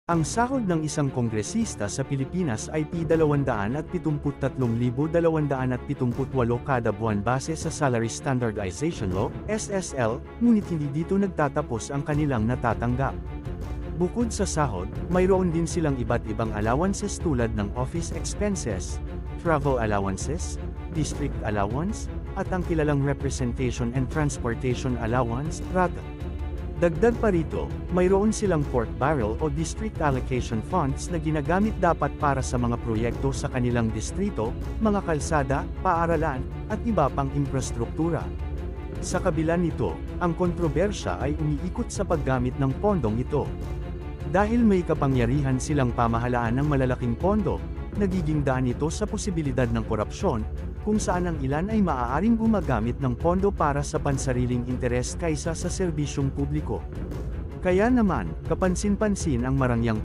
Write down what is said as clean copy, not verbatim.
Ang sahod ng isang kongresista sa Pilipinas ay P273,278 kada buwan base sa Salary Standardization Law, SSL, ngunit hindi dito nagtatapos ang kanilang natatanggap. Bukod sa sahod, mayroon din silang iba't ibang allowances tulad ng office expenses, travel allowances, district allowance, at ang kilalang representation and transportation allowance, RATA. Dagdag pa rito, mayroon silang pork barrel o district allocation funds na ginagamit dapat para sa mga proyekto sa kanilang distrito, mga kalsada, paaralan, at iba pang infrastruktura. Sa kabila nito, ang kontrobersya ay umiikot sa paggamit ng pondong ito. Dahil may kapangyarihan silang pamahalaan ng malalaking pondo, nagiging daan ito sa posibilidad ng korupsyon, kung saan ang ilan ay maaaring gumagamit ng pondo para sa pansariling interes kaysa sa serbisyong publiko. Kaya naman, kapansin-pansin ang marangyang